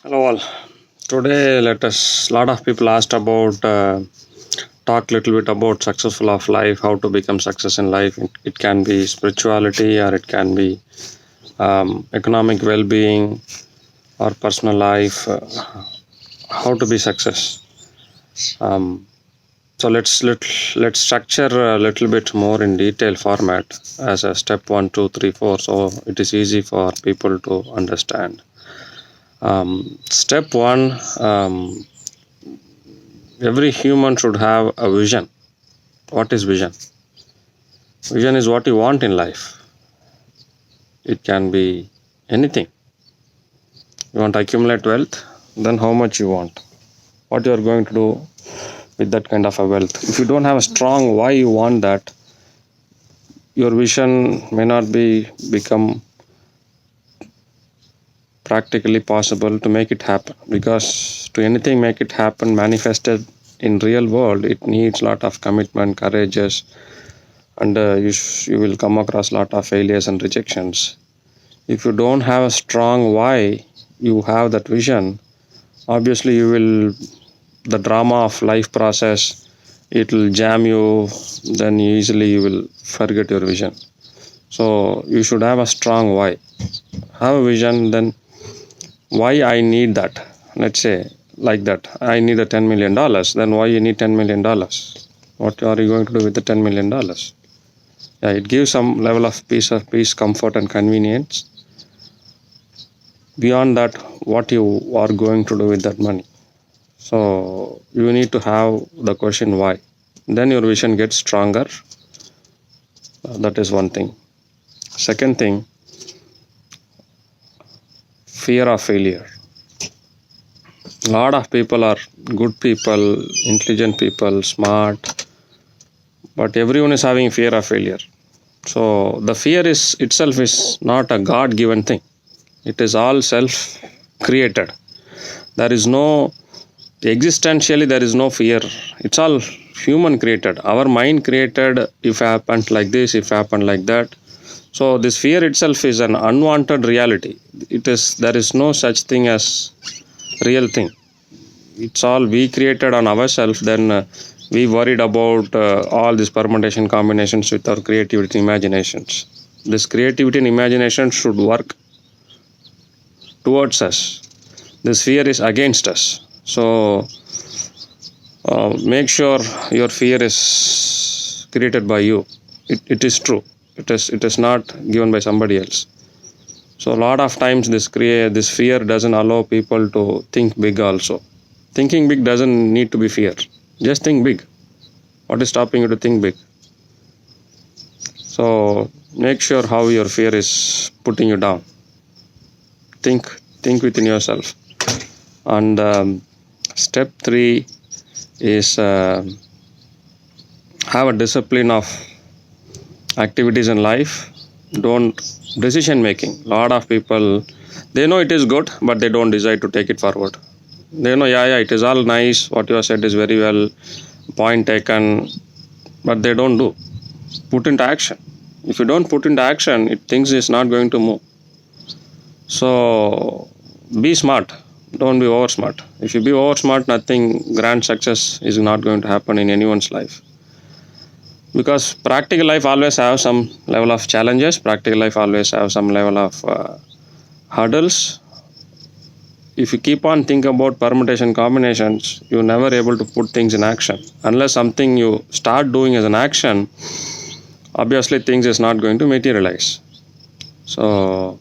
Hello all. Today, lot of people asked about talk little bit about successful of life, how to become success in life. It can be spirituality or it can be economic well-being or personal life. How to be success. Um, so let's structure a little bit more in detail format as a step 1, 2, 3, 4. So it is easy for people to understand. Step one. Every human should have a vision. What is vision? Vision is what you want in life. It can be anything. You want to accumulate wealth, then how much you want? What you are going to do with that kind of a wealth? If you don't have a strong why you want that, your vision may not become practically possible to make it happen, because to anything make it happen manifested in real world, it needs lot of commitment, courageous, and you will come across lot of failures and rejections. If you don't have a strong why you have that vision, obviously the drama of life process, it will jam you, then easily you will forget your vision. So you should have a strong why. Have a vision, then why I need that. Let's say like that, I need a $10 million. Then why you need $10 million? What are you going to do with the $10 million? Yeah, it gives some level of peace, comfort, and convenience. Beyond that, what you are going to do with that money? So you need to have the question why. Then your vision gets stronger. That is one thing. Second thing, fear of failure. A lot of people are good people, intelligent people, smart, but everyone is having fear of failure. So the fear itself is not a God-given thing. It is all self-created. There is no existentially, there is no fear. It's all human created. Our mind created, if happened like this, if happened like that. So this fear itself is an unwanted reality. There is no such thing as real thing. It's all we created on ourselves. Then we worried about all these permutation combinations with our creativity and imaginations. This creativity and imagination should work towards us. This fear is against us. So make sure your fear is created by you. It is true. It is not given by somebody else. So a lot of times this fear doesn't allow people to think big also. Thinking big doesn't need to be fear. Just think big. What is stopping you to think big? So make sure how your fear is putting you down. Think within yourself. And step 3 is have a discipline of activities in life. Don't decision making. A lot of people, they know it is good, but they don't decide to take it forward. They know, yeah, it is all nice, what you have said is very well, point taken, but they don't do. Put into action. If you don't put into action, things is not going to move. So be smart. Don't be over smart. If you be over smart, nothing grand success is not going to happen in anyone's life. Because practical life always have some level of challenges. Practical life always have some level of hurdles. If you keep on thinking about permutation combinations, you're never able to put things in action. Unless something you start doing as an action, obviously things is not going to materialize. So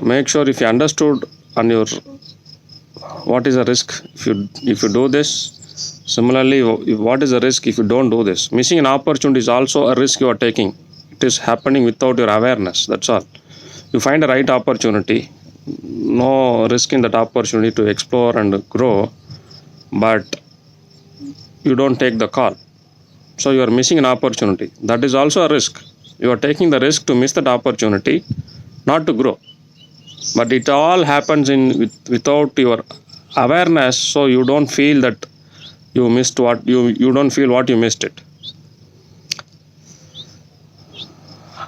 make sure if you understood on your what is the risk if you do this. Similarly, what is the risk if you don't do this? Missing an opportunity is also a risk you are taking. It is happening without your awareness. That's all. You find a right opportunity, no risk in that opportunity to explore and grow, but you don't take the call. So you are missing an opportunity. That is also a risk. You are taking the risk to miss that opportunity, not to grow. But it all happens without your awareness, so you don't feel that you missed what you don't feel what you missed it.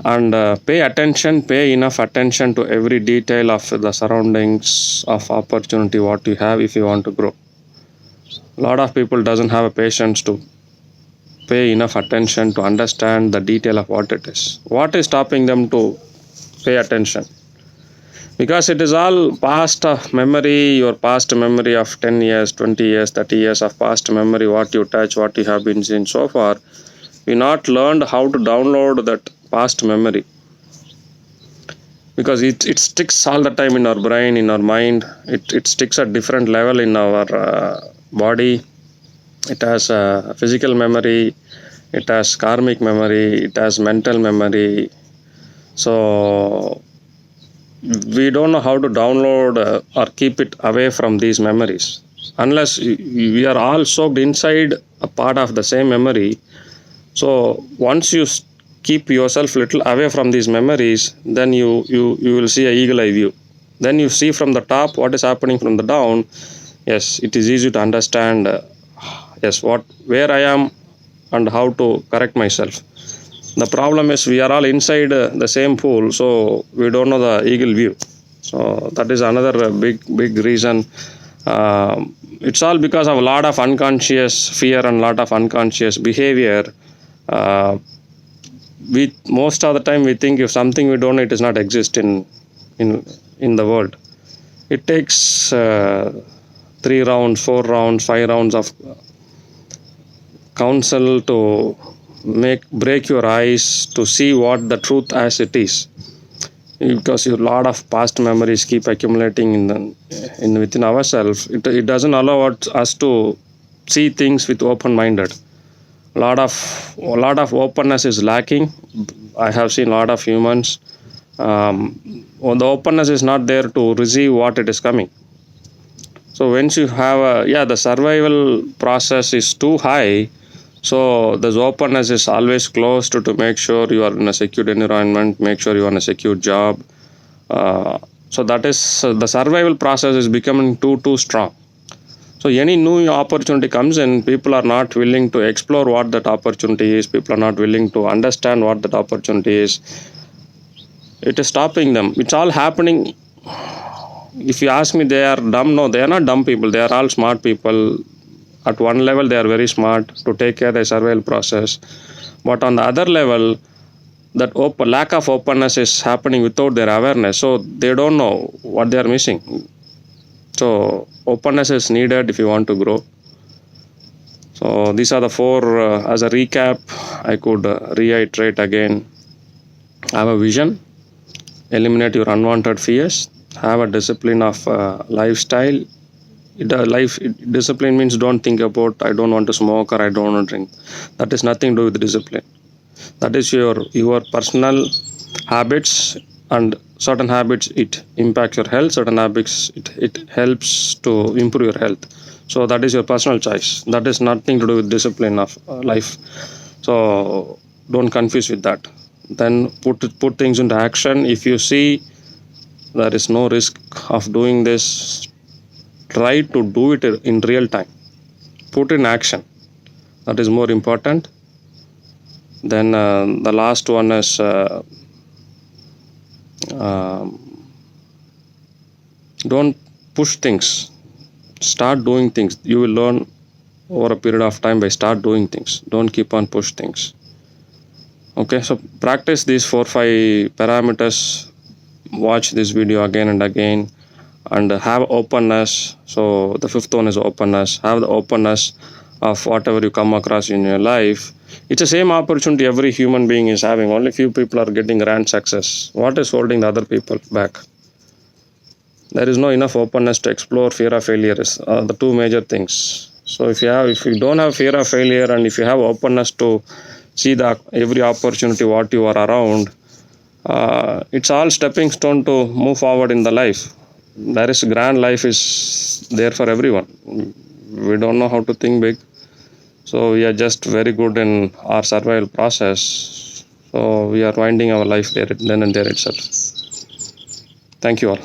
and pay enough attention to every detail of the surroundings of opportunity what you have if you want to grow. A lot of people doesn't have a patience to pay enough attention to understand the detail of what it is. What is stopping them to pay attention? Because it is all past memory, your past memory of 10 years, 20 years, 30 years of past memory, what you touch, what you have been seeing so far. We not learned how to download that past memory, because it sticks all the time in our brain, in our mind. It sticks at different level in our body. It has physical memory, it has karmic memory, it has mental memory. So we don't know how to download or keep it away from these memories unless we are all soaked inside a part of the same memory. So once you keep yourself little away from these memories, then you will see a eagle eye view. Then you see from the top what is happening from the down. Yes, it is easy to understand where I am and how to correct myself. The problem is we are all inside the same pool, so we don't know the eagle view. So that is another big reason. It's all because of a lot of unconscious fear and a lot of unconscious behavior. We most of the time we think if something we don't know, it does not exist in the world. It takes 3 rounds, 4 rounds, 5 rounds of counsel to break your eyes to see what the truth as it is, because a lot of past memories keep accumulating within ourselves. It doesn't allow us to see things with open-minded. A lot of openness is lacking. I have seen a lot of humans, the openness is not there to receive what it is coming. So once you have the survival process is too high, so this openness is always closed to make sure you are in a secured environment, make sure you are in a secure job. So that is the survival process is becoming too strong. So any new opportunity comes in, people are not willing to explore what that opportunity is. People are not willing to understand what that opportunity is. It is stopping them. It's all happening. If you ask me, they are dumb. No, they are not dumb people. They are all smart people. At one level, they are very smart to take care of the survival process. But on the other level, that lack of openness is happening without their awareness. So they don't know what they are missing. So openness is needed if you want to grow. So these are the 4, as a recap, I could reiterate again. Have a vision, eliminate your unwanted fears, have a discipline of lifestyle. Discipline means don't think about I don't want to smoke or I don't want to drink. That is nothing to do with discipline. That is your personal habits, and certain habits it impacts your health, certain habits it helps to improve your health. So that is your personal choice. That is nothing to do with discipline of life. So don't confuse with that. Then put things into action. If you see there is no risk of doing this, try to do it in real time. Put in action. That is more important. Then the last one is don't push things. Start doing things. You will learn over a period of time by start doing things. Don't keep on push things. Okay, so practice these 4-5 parameters. Watch this video again and again, and have openness. So the 5th one is openness. Have the openness of whatever you come across in your life. It's the same opportunity every human being is having. Only few people are getting grand success. What is holding the other people back? There is no enough openness to explore fear of failure. The 2 major things. So if you don't have fear of failure, and if you have openness to see every opportunity what you are around, it's all stepping stone to move forward in the life. There is grand life is there for everyone. We don't know how to think big. So we are just very good in our survival process. So we are winding our life there, then and there itself. Thank you all.